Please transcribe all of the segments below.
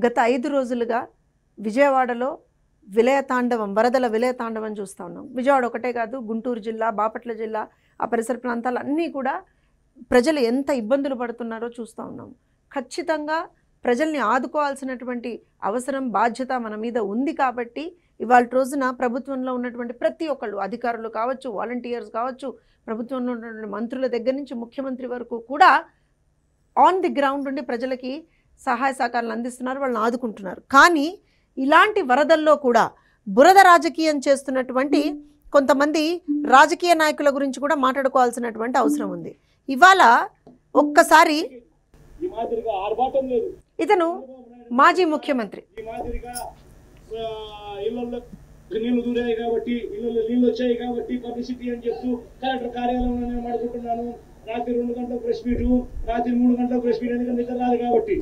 గత 5 రోజులుగా విజయవాడలో విలయతాండవం, వరదల విలయతాండవం చూస్తూ ఉన్నాం. విజయవాడ ఒకటే కాదు, గుంటూరు జిల్లా, బాపట్ల జిల్లా, ఆ పరిసర ప్రాంతాలన్నీ కూడా ప్రజలు ఎంత ఇబ్బందులు పడుతున్నారో చూస్తూ ఉన్నాం. ఖచ్చితంగా ప్రజల్ని ఆదుకోవాల్సినటువంటి అవసరం, బాధ్యత మన మీద ఉంది. కాబట్టి ఇవాళ రోజున ప్రభుత్వంలో ఉన్నటువంటి ప్రతి ఒక్కళ్ళు, అధికారులు కావచ్చు, వాలంటీర్స్ కావచ్చు, ప్రభుత్వంలో ఉన్నటువంటి మంత్రుల దగ్గర నుంచి ముఖ్యమంత్రి వరకు కూడా ఆన్ ది గ్రౌండ్ ఉండి ప్రజలకి సహాయ సహకారాలు అందిస్తున్నారు, వాళ్ళని ఆదుకుంటున్నారు. కానీ ఇలాంటి వరదల్లో కూడా బురద రాజకీయం చేస్తున్నటువంటి కొంతమంది రాజకీయ నాయకుల గురించి కూడా మాట్లాడుకోవాల్సినటువంటి అవసరం ఉంది. ఇవాళ ఒక్కసారి ఇతను మాజీ ముఖ్యమంత్రి, నీళ్లు దూరాయి కాబట్టి నీళ్ళు వచ్చాయి కాబట్టి పబ్లిసిటీ అని చెప్తూ కలెక్టర్ కార్యాలయంలో నేను అడుగుతున్నాను. రాత్రి 2 గంటలకు ప్రెస్ మీట్, రాత్రి 3 గంటలకు ప్రెస్ మీట్, ఎందుకంటే నిద్ర రాదు కాబట్టి.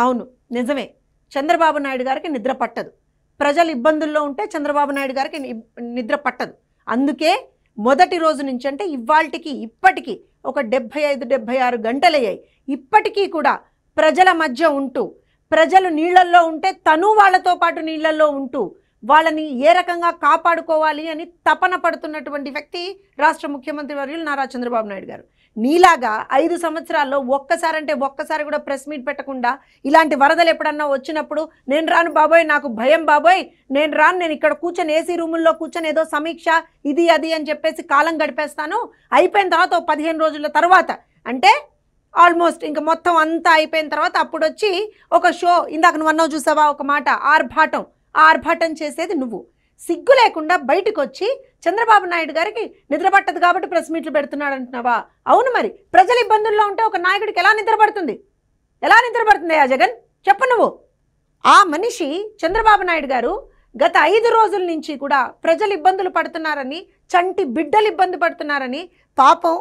అవును, నిజమే. చంద్రబాబు నాయుడు గారికి నిద్ర పట్టదు. ప్రజలు ఇబ్బందుల్లో ఉంటే చంద్రబాబు నాయుడు గారికి నిద్ర పట్టదు. అందుకే మొదటి రోజు నుంచి, అంటే ఇవాళకి ఇప్పటికీ ఒక 75-76 గంటలయ్యాయి. ఇప్పటికీ కూడా ప్రజల మధ్య ఉంటూ, ప్రజలు నీళ్లల్లో ఉంటే తను వాళ్ళతో పాటు నీళ్లలో ఉంటూ వాళ్ళని ఏ రకంగా కాపాడుకోవాలి అని తపన పడుతున్నటువంటి వ్యక్తి రాష్ట్ర ముఖ్యమంత్రి వర్యులు నారా చంద్రబాబు నాయుడు గారు. నీలాగా 5 సంవత్సరాల్లో ఒక్కసారి కూడా ప్రెస్ మీట్ పెట్టకుండా, ఇలాంటి వరదలు ఎప్పుడన్నా వచ్చినప్పుడు నేను రాను బాబోయ్, నాకు భయం బాబోయ్, నేను రాను, నేను ఇక్కడ కూర్చొని ఏసీ రూముల్లో కూర్చొని ఏదో సమీక్ష ఇది అది అని చెప్పేసి కాలం గడిపేస్తాను, అయిపోయిన తర్వాత 15 రోజుల తర్వాత, అంటే ఆల్మోస్ట్ ఇంకా మొత్తం అంతా అయిపోయిన తర్వాత అప్పుడు వచ్చి ఒక షో, ఇందాక నువ్వు అన్నావు చూసావా ఒక మాట, ఆర్భాటం చేసేది నువ్వు. సిగ్గు లేకుండా బయటకు వచ్చి చంద్రబాబు నాయుడు గారికి నిద్ర పట్టదు కాబట్టి ప్రెస్ మీట్లు పెడుతున్నాడు అంటున్నావా? అవును, మరి ప్రజల ఇబ్బందుల్లో ఉంటే ఒక నాయకుడికి ఎలా నిద్రపడుతుంది? ఆ జగన్ చెప్పు నువ్వు. ఆ మనిషి చంద్రబాబు నాయుడు గారు గత 5 రోజుల నుంచి కూడా ప్రజలు ఇబ్బందులు పడుతున్నారని, చంటి బిడ్డలు ఇబ్బంది పడుతున్నారని, పాపం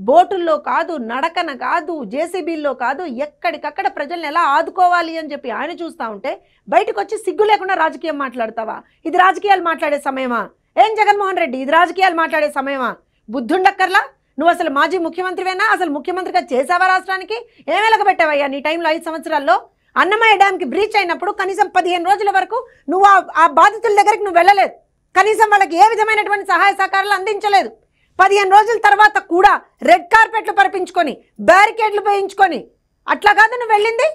బోటుల్లో కాదు, నడకన కాదు, జేసీబీల్లో కాదు, ఎక్కడికక్కడ ప్రజల్ని ఎలా ఆదుకోవాలి అని చెప్పి ఆయన చూస్తూ ఉంటే బయటకు వచ్చి సిగ్గు లేకుండా రాజకీయం మాట్లాడతావా? ఇది రాజకీయాలు మాట్లాడే సమయమా? ఏం జగన్మోహన్ రెడ్డి, ఇది రాజకీయాలు మాట్లాడే సమయమా? బుద్ధుండక్కర్లా? నువ్వు అసలు మాజీ ముఖ్యమంత్రివేనా? అసలు ముఖ్యమంత్రిగా చేసావా? రాష్ట్రానికి ఏం వెలగబెట్టావయ్యా నీ టైంలో 5 సంవత్సరాల్లో? అన్నమయ్య డ్యామ్కి బ్రీచ్ అయినప్పుడు కనీసం 15 రోజుల వరకు నువ్వు ఆ బాధితుల దగ్గరికి నువ్వు వెళ్ళలేదు. కనీసం వాళ్ళకి ఏ విధమైనటువంటి సహాయ సహకారాలు అందించలేదు. 15 రోజుల తర్వాత కూడా రెడ్ కార్పెట్లు పరిపించుకొని, బ్యారికేడ్లు వేయించుకొని, అట్లా కాదు నువ్వు వెళ్ళింది.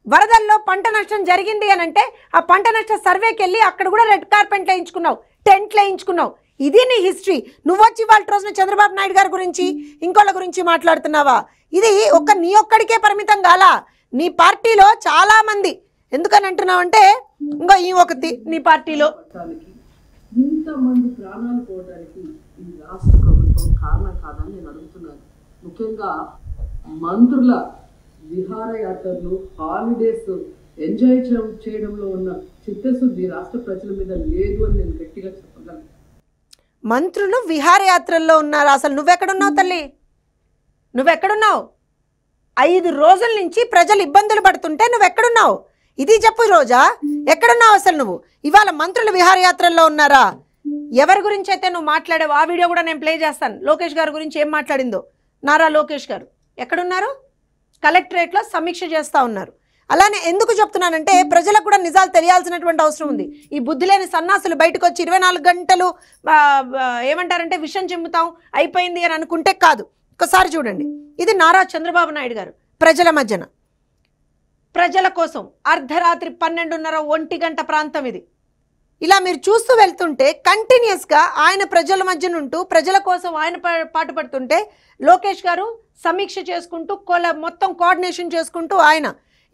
వరదల్లో పంట నష్టం జరిగింది అని అంటే ఆ పంట నష్ట సర్వేకి వెళ్ళి అక్కడ కూడా రెడ్ కార్పెట్లు వేయించుకున్నావు, టెంట్లు వేయించుకున్నావు. ఇది నీ హిస్టరీ. నువ్వు వచ్చి వాళ్ళ రోజున చంద్రబాబు నాయుడు గారి గురించి ఇంకోళ్ళ గురించి మాట్లాడుతున్నావా? ఇది నీ ఒక్కడికే పరిమితం కాలా, నీ పార్టీలో చాలా మంది. ఎందుకని అంటున్నావంటే ఇంకో ఈ ఒకటి నీ పార్టీలో ఇంతమంది ప్రాణాలు పోవడానికి ఈ రాష్ట్ర ప్రభుత్వం కారణం కాదని నేను అడుగుతున్నాను. ముఖ్యంగా మంత్రుల విహారయాత్రలు, హాలిడేస్ ఎంజాయ్ చేయడంలో ఉన్న చిత్తశుద్ధి రాష్ట్ర ప్రజల మీద లేదు అని నేను గట్టిగా చెప్పగలను. మంత్రులు విహారయాత్రల్లో ఉన్నారు. అసలు నువ్వెక్కడున్నావు తల్లి? నువ్వెక్కడున్నావు? 5 రోజుల నుంచి ప్రజలు ఇబ్బందులు పడుతుంటే నువ్వెక్కడున్నావు? ఇది చెప్పు రోజా, ఎక్కడున్నావు అసలు నువ్వు? ఇవాళ మంత్రులు విహారయాత్రల్లో ఉన్నారా? ఎవరి గురించి అయితే నువ్వు మాట్లాడావు ఆ వీడియో కూడా నేను ప్లే చేస్తాను. లోకేష్ గారి గురించి ఏం మాట్లాడిందో. నారా లోకేష్ గారు ఎక్కడున్నారు? కలెక్టరేట్లో సమీక్ష చేస్తూ ఉన్నారు. అలానే ఎందుకు చెప్తున్నానంటే ప్రజలకు కూడా నిజాలు తెలియాల్సినటువంటి అవసరం ఉంది. ఈ బుద్ధి లేని సన్నాసులు బయటకు వచ్చి 24 గంటలు ఏమంటారంటే విషం చిమ్ముతాం అయిపోయింది అని అనుకుంటే కాదు. ఒకసారి చూడండి, ఇది నారా చంద్రబాబు నాయుడు గారు ప్రజల మధ్యన, ప్రజల కోసం అర్ధరాత్రి 12:30-1 గంట ప్రాంతం ఇది. ఇలా మీరు చూస్తూ వెళ్తుంటే కంటిన్యూస్గా ఆయన ప్రజల మధ్య నుంటూ ప్రజల కోసం ఆయన పాటుపడుతుంటే లోకేష్ గారు సమీక్ష చేసుకుంటూ మొత్తం కోఆర్డినేషన్ చేసుకుంటూ ఆయన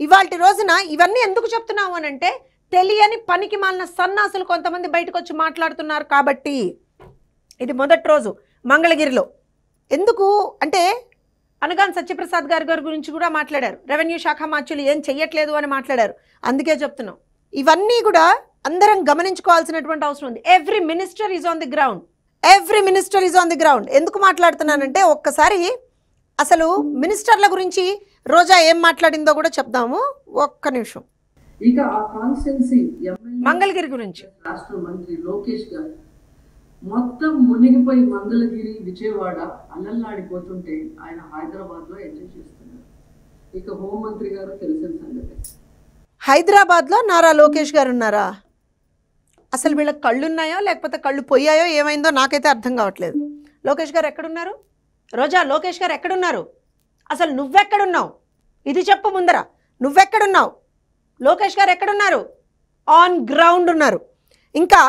ఇవాల్టి రోజున ఇవన్నీ ఎందుకు చెప్తున్నాము అని అంటే తెలియని పనికి మాలిన సన్నాసులు కొంతమంది బయటకు వచ్చి మాట్లాడుతున్నారు కాబట్టి. ఇది మొదటి రోజు మంగళగిరిలో. ఎందుకు అంటే అనగాన్ సత్యప్రసాద్ గారి గురించి కూడా మాట్లాడారు. రెవెన్యూ శాఖ మార్చులు ఏం చెయ్యట్లేదు అని మాట్లాడారు. అందుకే చెప్తున్నాం, ఇవన్నీ కూడా అందరం గమనించుకోవాల్సినటువంటి అవసరం ఉంది. Every minister is on the ground. ఎందుకు మాట్లాడుతున్నానంటే ఒక్కసారి అసలు మినిస్టర్ల గురించి రోజా ఏం మాట్లాడిందో కూడా చెప్దాము. ఒక్క నిమిషం. ఇక ఆ కాన్స్టిట్యున్సీ మంగళగిరి గురించి రాష్ట్ర మంత్రి లోకేష్ గారు మొత్తం మునిగిపోయి మంగళగిరి, విజయవాడ అల్లల్లాడిపోతుంటే ఆయన హైదరాబాద్లో ఎంజాయ్ చేస్తున్నారు. ఇక హోంమంత్రి గారు తెలిసిన సంగతి. హైదరాబాద్లో నారా లోకేష్ గారు ఉన్నారా? అసలు వీళ్ళకి కళ్ళు ఉన్నాయో లేకపోతే కళ్ళు పోయాయో ఏమైందో నాకైతే అర్థం కావట్లేదు. లోకేష్ గారు ఎక్కడున్నారు? రోజా, లోకేష్ గారు ఎక్కడున్నారు? అసలు నువ్వెక్కడున్నావు? ఇది చెప్పు ముందర. నువ్వెక్కడున్నావు? లోకేష్ గారు ఎక్కడున్నారు? ఆన్ గ్రౌండ్ ఉన్నారు. ఇంకా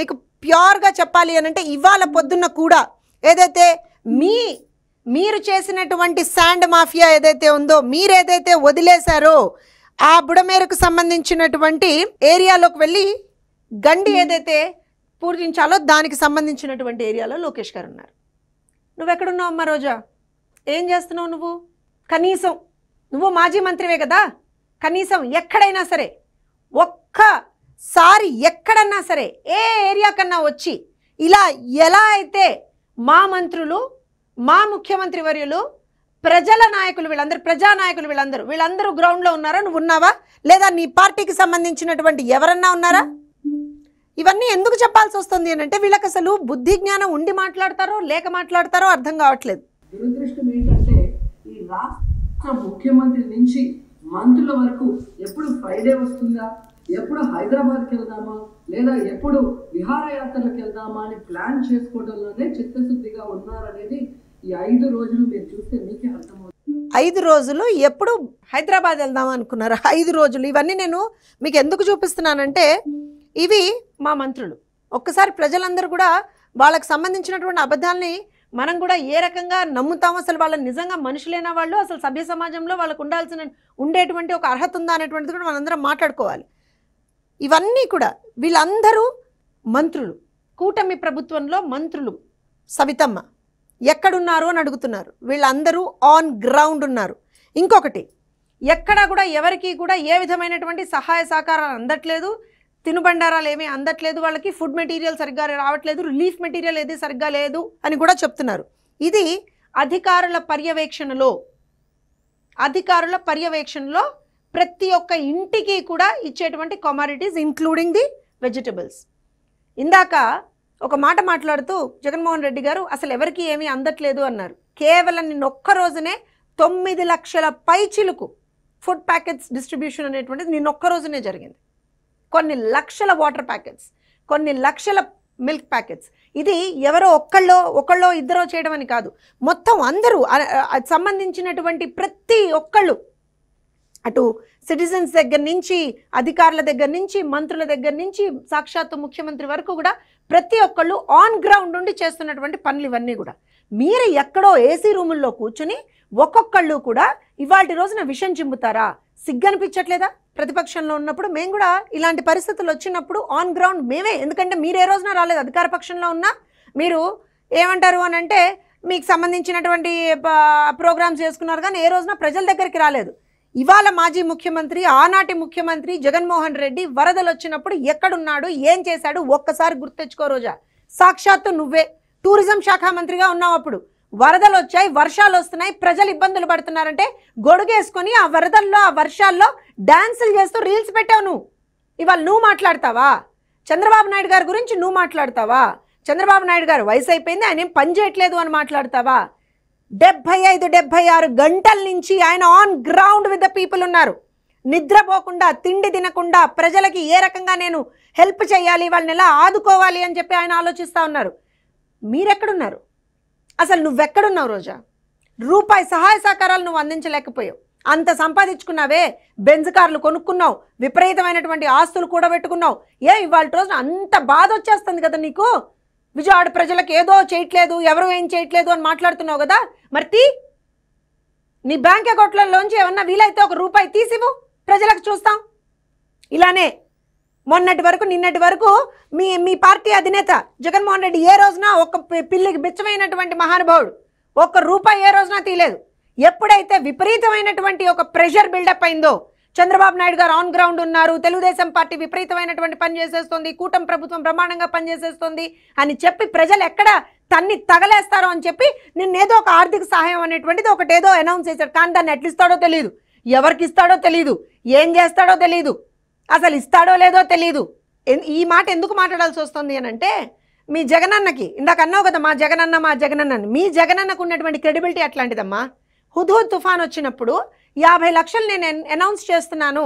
మీకు ప్యూర్గా చెప్పాలి అని అంటే ఇవాళ పొద్దున్న కూడా ఏదైతే మీరు చేసినటువంటి శాండ్ మాఫియా ఏదైతే ఉందో, మీరేదైతే వదిలేశారో ఆ బుడమేరకు సంబంధించినటువంటి ఏరియాలోకి వెళ్ళి గండి ఏదైతే పూజించాలో దానికి సంబంధించినటువంటి ఏరియాలో లోకేష్ గారు ఉన్నారు. నువ్వెక్కడున్నావు అమ్మ రోజా? ఏం చేస్తున్నావు నువ్వు? కనీసం నువ్వు మాజీ మంత్రివే కదా, కనీసం ఎక్కడైనా సరే ఒక్కసారి ఎక్కడన్నా సరే ఏ ఏరియా కన్నా వచ్చి ఇలా ఎలా అయితే మా మంత్రులు, మా ముఖ్యమంత్రి వర్యులు, ప్రజల నాయకులు, వీళ్ళందరూ గ్రౌండ్లో ఉన్నారా? నువ్వు ఉన్నావా? లేదా నీ పార్టీకి సంబంధించినటువంటి ఎవరన్నా ఉన్నారా? ఇవన్నీ ఎందుకు చెప్పాల్సి వస్తుంది అని అంటే వీళ్ళకి అసలు బుద్ధి జ్ఞానం ఉండి మాట్లాడతారో లేక మాట్లాడతారో అర్థం కావట్లేదు. దురదృష్టం ఏంటంటే ఈ రాష్ట్ర ముఖ్యమంత్రి నుంచి మంత్రుల వరకు ఎప్పుడు ఫ్రైడే వస్తుందా, ఎప్పుడు హైదరాబాద్కి వెళ్దామా, లేదా ఎప్పుడు విహారయాత్రలకు వెళ్దామా అని ప్లాన్ చేసుకోవడంలోనే చిత్తశుద్ధిగా ఉన్నారనేది ఈ 5 రోజులు మీరు చూస్తే మీకే అర్థమవుతుంది. 5 రోజులు ఎప్పుడు హైదరాబాద్ వెళ్దాం అనుకున్నారు? 5 రోజులు. ఇవన్నీ నేను మీకు ఎందుకు చూపిస్తున్నానంటే ఇవి మా మంత్రులు. ఒక్కసారి ప్రజలందరూ కూడా వాళ్ళకి సంబంధించినటువంటి అబద్ధాలని మనం కూడా ఏ రకంగా నమ్ముతాం, అసలు వాళ్ళని నిజంగా మనుషులైన వాళ్ళు, అసలు సభ్య సమాజంలో వాళ్ళకు ఉండేటువంటి ఒక అర్హత ఉందా అనేటువంటిది కూడా మనందరం మాట్లాడుకోవాలి. ఇవన్నీ కూడా వీళ్ళందరూ మంత్రులు, కూటమి ప్రభుత్వంలో మంత్రులు. సవితమ్మ ఎక్కడున్నారు అని అడుగుతున్నారు. వీళ్ళందరూ ఆన్ గ్రౌండ్ ఉన్నారు. ఇంకొకటి, ఎక్కడా కూడా ఎవరికి కూడా ఏ విధమైనటువంటి సహాయ సహకారాలు అందట్లేదు, తినుబండారాలు ఏమీ అందట్లేదు, వాళ్ళకి ఫుడ్ మెటీరియల్ సరిగ్గా రావట్లేదు, రిలీఫ్ మెటీరియల్ ఏది సరిగ్గా లేదు అని కూడా చెప్తున్నారు. ఇది అధికారుల పర్యవేక్షణలో ప్రతి ఒక్క ఇంటికి కూడా ఇచ్చేటువంటి కమోడిటీస్ ఇంక్లూడింగ్ ది వెజిటబుల్స్. ఇందాక ఒక మాట మాట్లాడుతూ జగన్మోహన్ రెడ్డి గారు అసలు ఎవరికి ఏమీ అందట్లేదు అన్నారు. కేవలం నిన్న ఒక్క రోజునే 9 లక్షల పైచిలుకు ఫుడ్ ప్యాకెట్స్ డిస్ట్రిబ్యూషన్ అనేటువంటిది నిన్న ఒక్క రోజునే జరిగింది. కొన్ని లక్షల వాటర్ ప్యాకెట్స్, కొన్ని లక్షల మిల్క్ ప్యాకెట్స్. ఇది ఎవరో ఒకళ్ళో ఇద్దరో చేయడం అని కాదు, మొత్తం అందరూ సంబంధించినటువంటి ప్రతి ఒక్కళ్ళు, అటు సిటిజన్స్ దగ్గర నుంచి, అధికారుల దగ్గర నుంచి, మంత్రుల దగ్గర నుంచి, సాక్షాత్తు ముఖ్యమంత్రి వరకు కూడా ప్రతి ఒక్కళ్ళు ఆన్ గ్రౌండ్ ఉండి చేస్తున్నటువంటి పనులు ఇవన్నీ కూడా. మీరు ఎక్కడో ఏసీ రూముల్లో కూర్చుని ఒక్కొక్కళ్ళు కూడా ఇవాళ రోజున విషం చిమ్ముతారా? సిగ్గనిపించట్లేదా? ప్రతిపక్షంలో ఉన్నప్పుడు మేము కూడా ఇలాంటి పరిస్థితులు వచ్చినప్పుడు ఆన్ గ్రౌండ్ మేమే, ఎందుకంటే మీరు ఏ రోజున రాలేదు. అధికార పక్షంలో ఉన్నా మీరు ఏమంటారు అని అంటే మీకు సంబంధించినటువంటి ప్రోగ్రామ్స్ చేసుకున్నారు, కానీ ఏ రోజున ప్రజల దగ్గరికి రాలేదు. ఇవాళ మాజీ ముఖ్యమంత్రి, ఆనాటి ముఖ్యమంత్రి జగన్మోహన్ రెడ్డి వరదలు వచ్చినప్పుడు ఎక్కడున్నాడు, ఏం చేశాడు ఒక్కసారి గుర్తెచ్చుకో రోజా. సాక్షాత్తు నువ్వే టూరిజం శాఖ మంత్రిగా ఉన్నావు. అప్పుడు వరదలు వచ్చాయి, వర్షాలు వస్తున్నాయి, ప్రజలు ఇబ్బందులు పడుతున్నారంటే గొడుగేసుకొని ఆ వరదల్లో, ఆ వర్షాల్లో డాన్సులు చేస్తూ రీల్స్ పెట్టావు నువ్వు. ఇవాళ నువ్వు మాట్లాడతావా? చంద్రబాబు నాయుడు గారి గురించి నువ్వు మాట్లాడతావా? చంద్రబాబు నాయుడు గారు వయసు అయిపోయింది, ఆయన ఏం పని చేయట్లేదు అని మాట్లాడతావా? 75-76 గంటల నుంచి ఆయన on ground with the people ఉన్నారు. నిద్రపోకుండా, తిండి తినకుండా ప్రజలకి ఏ రకంగా నేను హెల్ప్ చేయాలి, వాళ్ళని ఎలా ఆదుకోవాలి అని చెప్పి ఆయన ఆలోచిస్తూ ఉన్నారు. మీరెక్కడున్నారు? అసలు నువ్వెక్కడున్నావు రోజా? రూపాయి సహాయ సహకారాలు నువ్వు అందించలేకపోయావు. అంత సంపాదించుకున్నావే, బెంజ్ కార్లు కొనుక్కున్నావు, విపరీతమైనటువంటి ఆస్తులు కూడబెట్టుకున్నావు. ఇవాళ రోజున అంత బాధ వచ్చేస్తుంది కదా నీకు. విజయవాడ ప్రజలకు ఏదో చేయట్లేదు, ఎవరు ఏం చేయట్లేదు అని మాట్లాడుతున్నావు కదా. మరి నీ బ్యాంక్ అకౌంట్లలోంచి ఏమన్నా వీలైతే ఒక రూపాయి తీసివు, ప్రజలకు చూస్తాం. ఇలానే నిన్నటి వరకు మీ పార్టీ అధినేత జగన్మోహన్ రెడ్డి ఏ రోజున ఒక పిల్లికి బిచ్చమైనటువంటి మహానుభావుడు, ఒక్క రూపాయి ఏ రోజున తీయలేదు. ఎప్పుడైతే విపరీతమైనటువంటి ఒక ప్రెషర్ బిల్డప్ అయిందో, చంద్రబాబు నాయుడు గారు ఆన్ గ్రౌండ్ ఉన్నారు, తెలుగుదేశం పార్టీ విపరీతమైనటువంటి పని చేసేస్తుంది, కూటమి ప్రభుత్వం బ్రహ్మాండంగా పనిచేసేస్తుంది అని చెప్పి ప్రజలు ఎక్కడ తన్ని తగలేస్తారో అని చెప్పి నిన్నేదో ఒక ఆర్థిక సహాయం అనేటువంటిది ఒకటేదో అనౌన్స్ చేశాడు. కానీ దాన్ని ఎట్లా ఇస్తాడో తెలియదు, ఎవరికి ఇస్తాడో తెలియదు, ఏం చేస్తాడో తెలియదు, అసలు ఇస్తాడో లేదో తెలియదు. ఈ మాట ఎందుకు మాట్లాడాల్సి వస్తుంది అని అంటే మీ జగనన్నకి ఇందాక అన్నావు కదా, మా జగనన్న. మీ జగనన్నకు ఉన్నటువంటి క్రెడిబిలిటీ అట్లాంటిదమ్మా. హుద్హుద్ తుఫాన్ వచ్చినప్పుడు 50 లక్షలు నేను అనౌన్స్ చేస్తున్నాను,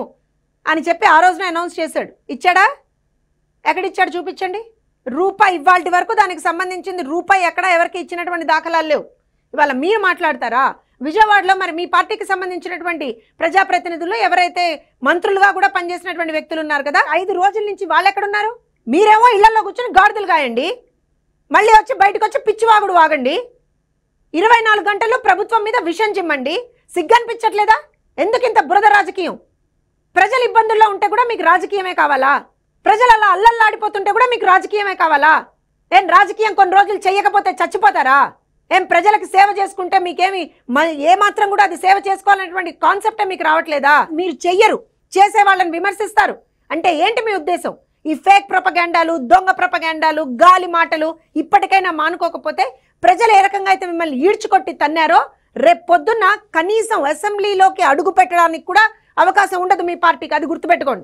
అని చెప్పి ఆ రోజున అనౌన్స్ చేశాడు. ఇచ్చాడా? ఎక్కడిచ్చాడు చూపించండి. రూపాయి ఇవాళ వరకు దానికి సంబంధించింది రూపాయి ఎక్కడ ఎవరికి ఇచ్చినటువంటి దాఖలాలు లేవు. ఇవాళ మీరు మాట్లాడతారా? విజయవాడలో మరి మీ పార్టీకి సంబంధించినటువంటి ప్రజాప్రతినిధులు ఎవరైతే మంత్రులుగా కూడా పనిచేసినటువంటి వ్యక్తులు ఉన్నారు కదా, 5 రోజుల నుంచి వాళ్ళు ఎక్కడున్నారు? మీరేమో ఇళ్లలో కూర్చొని గాడిదలు కాయండి, మళ్ళీ వచ్చి బయటకు వచ్చి పిచ్చివాగుడు వాగండి. 24 గంటల్లో ప్రభుత్వం మీద విషం చిమ్మండి. సిగ్గనిపించట్లేదా? ఎందుకు ఇంత బురద రాజకీయం? ప్రజలు ఇబ్బందుల్లో ఉంటే కూడా మీకు రాజకీయమే కావాలా? ప్రజలు అలా అల్లల్లాడిపోతుంటే కూడా మీకు రాజకీయమే కావాలా? ఏం రాజకీయం కొన్ని రోజులు చెయ్యకపోతే చచ్చిపోతారా? ఏం ప్రజలకు సేవ చేసుకుంటే మీకేమి ఏమాత్రం కూడా అది సేవ చేసుకోవాలనేటువంటి కాన్సెప్టే మీకు రావట్లేదా? మీరు చెయ్యరు, చేసే వాళ్ళని విమర్శిస్తారు. అంటే ఏంటి మీ ఉద్దేశం? ఈ ఫేక్ ప్రొపగాండాలు, దొంగ ప్రొపగాండాలు, గాలి మాటలు ఇప్పటికైనా మానుకోకపోతే ప్రజలు ఏ రకంగా అయితే మిమ్మల్ని ఈడ్చుకొట్టి తన్నారో రేపు పొద్దున్న కనీసం అసెంబ్లీలోకి అడుగు పెట్టడానికి కూడా అవకాశం ఉండదు మీ పార్టీకి. అది గుర్తుపెట్టుకోండి.